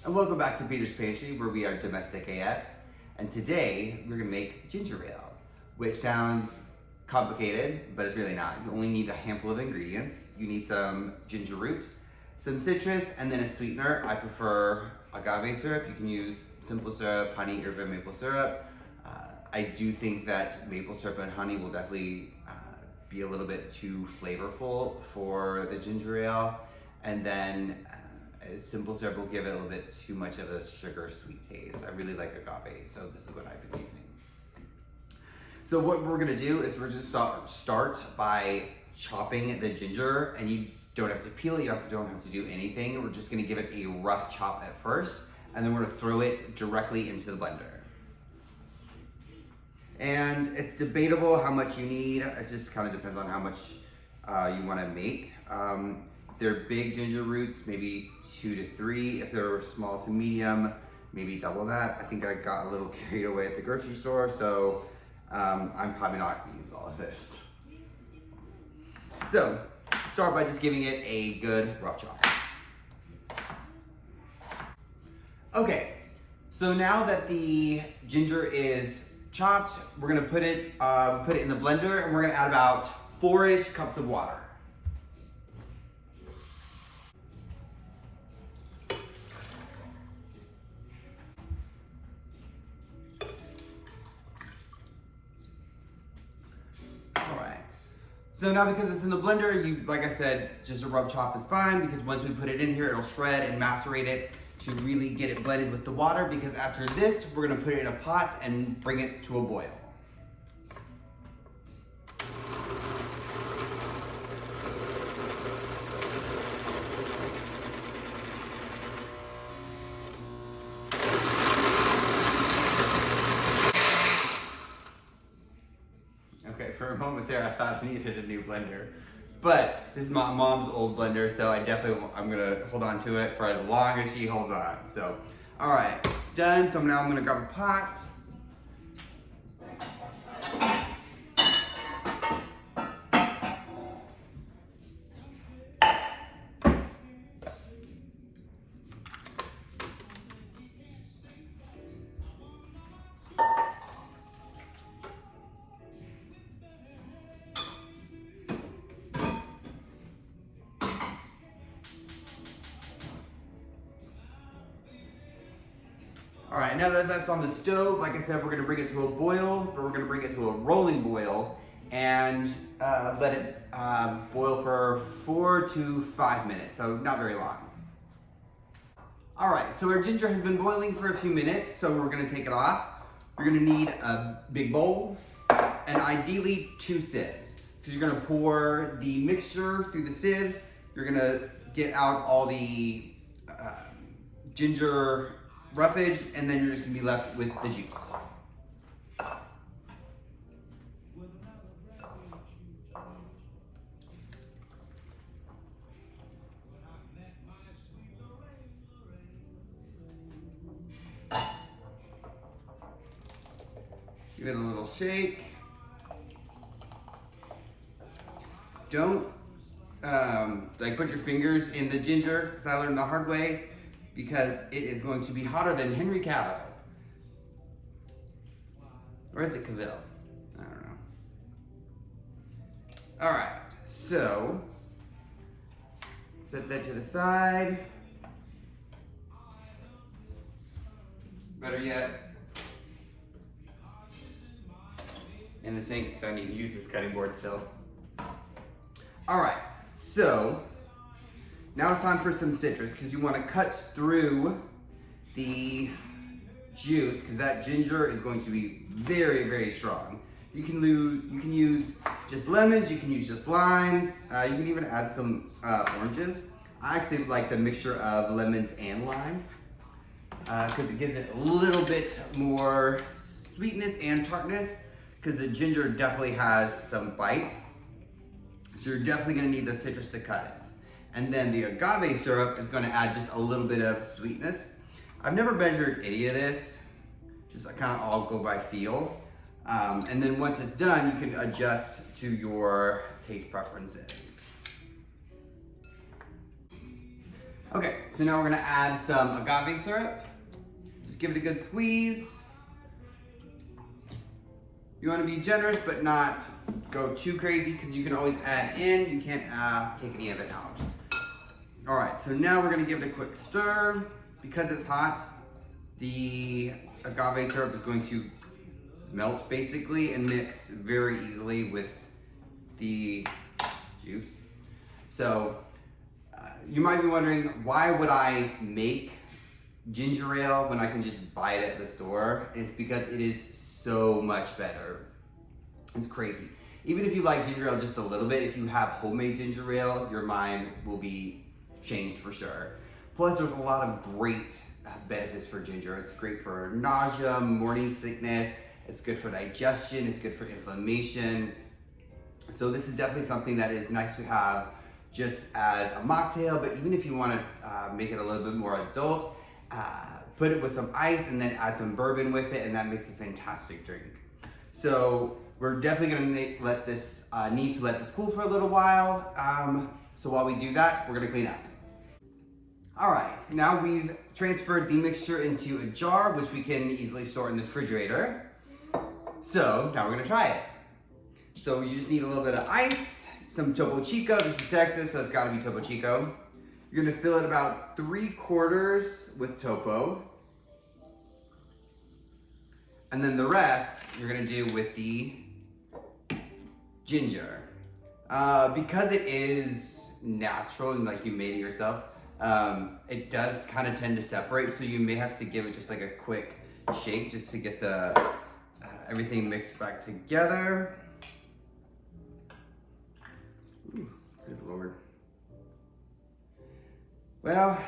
and welcome back to Peter's Pantry, where we are domestic AF. And today we're gonna make ginger ale, which sounds complicated, but it's really not. You only need a handful of ingredients. You need some ginger root, some citrus, and then a sweetener. I prefer agave syrup. You can use simple syrup, honey, or maple syrup. I do think that maple syrup and honey will definitely be a little bit too flavorful for the ginger ale. And then simple syrup will give it a little bit too much of a sugar sweet taste. I really like agave, so this is what I've been using. So what we're gonna do is we're just start by chopping the ginger, and you don't have to peel it, you don't have to do anything. We're just gonna give it a rough chop at first, and then we're gonna throw it directly into the blender. And it's debatable how much you need. It just kind of depends on how much you wanna make. If they're big ginger roots, maybe 2 to 3. If they're small to medium, maybe double that. I think I got a little carried away at the grocery store, so I'm probably not gonna use all of this. So, start by just giving it a good rough chop. Okay, so now that the ginger is chopped, we're gonna put it in the blender, and we're gonna add about 4-ish cups of water. So now because it's in the blender, like I said, just a rough chop is fine, because once we put it in here, it'll shred and macerate it to really get it blended with the water, because after this, we're gonna put it in a pot and bring it to a boil. Okay, for a moment there, I thought I needed a new blender. But this is my mom's old blender, so I'm gonna hold on to it for as long as she holds on. So, all right, it's done. So now I'm gonna grab a pot. All right, now that that's on the stove, like I said, we're gonna bring it to a boil, but we're gonna bring it to a rolling boil and let it boil for 4 to 5 minutes, so not very long. All right, so our ginger has been boiling for a few minutes, so we're gonna take it off. You're gonna need a big bowl and ideally 2 sieves. So you're gonna pour the mixture through the sieves. You're gonna get out all the ginger roughage, and then you're just gonna be left with the juice. Give it a little shake. Don't put your fingers in the ginger, because I learned the hard way, because it is going to be hotter than Henry Cavill. Or is it Cavill? I don't know. All right, so set that to the side. Better yet, in the sink, because I need to use this cutting board still. All right, so now it's time for some citrus, because you want to cut through the juice, because that ginger is going to be very, very strong. You can use just lemons, you can use just limes, you can even add some oranges. I actually like the mixture of lemons and limes, because it gives it a little bit more sweetness and tartness, because the ginger definitely has some bite. So you're definitely going to need the citrus to cut it. And then the agave syrup is gonna add just a little bit of sweetness. I've never measured any of this, just kind of all go by feel. And then once it's done, you can adjust to your taste preferences. Okay, So now we're gonna add some agave syrup. Just give it a good squeeze. You wanna be generous, but not go too crazy, because you can always add in, you can't take any of it out. All right, so now we're gonna give it a quick stir. Because it's hot, the agave syrup is going to melt basically and mix very easily with the juice. So you might be wondering, why would I make ginger ale when I can just buy it at the store? And it's because it is so much better. It's crazy. Even if you like ginger ale just a little bit, if you have homemade ginger ale, your mind will be changed for sure. Plus, there's a lot of great benefits for ginger. It's great for nausea, morning sickness. It's good for digestion. It's good for inflammation. So this is definitely something that is nice to have just as a mocktail, but even if you want to make it a little bit more adult, put it with some ice and then add some bourbon with it, and that makes a fantastic drink. So we're definitely going to need to let this cool for a little while. So while we do that, we're going to clean up. All right, now we've transferred the mixture into a jar, which we can easily store in the refrigerator. So now we're going to try it. So you just need a little bit of ice, some Topo Chico. This is Texas, so it's got to be Topo Chico. You're going to fill it about 3/4 with Topo. And then the rest you're going to do with the ginger. Because it is natural and like you made it yourself, it does kind of tend to separate, so you may have to give it just like a quick shake just to get the everything mixed back together. Ooh, good Lord. Well,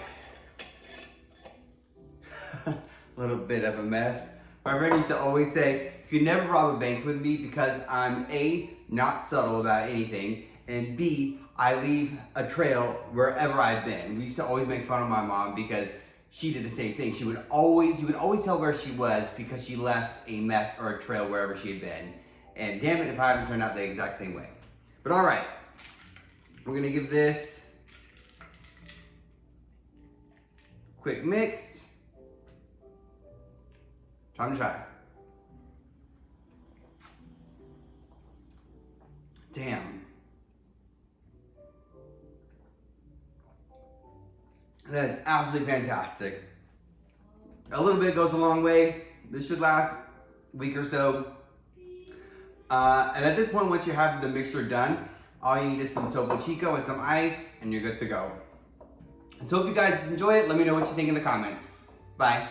a little bit of a mess. My friend used to always say, you can never rob a bank with me because I'm A, not subtle about anything, and B, I leave a trail wherever I've been. We used to always make fun of my mom because she did the same thing. You would always tell where she was because she left a mess or a trail wherever she had been. And damn it if I haven't turned out the exact same way. But all right, we're gonna give this a quick mix. Time to try. Damn. That is absolutely fantastic. A little bit goes a long way. This should last a week or so. And at this point, once you have the mixture done, all you need is some Topo Chico and some ice, and you're good to go. So hope you guys enjoy it. Let me know what you think in the comments. Bye.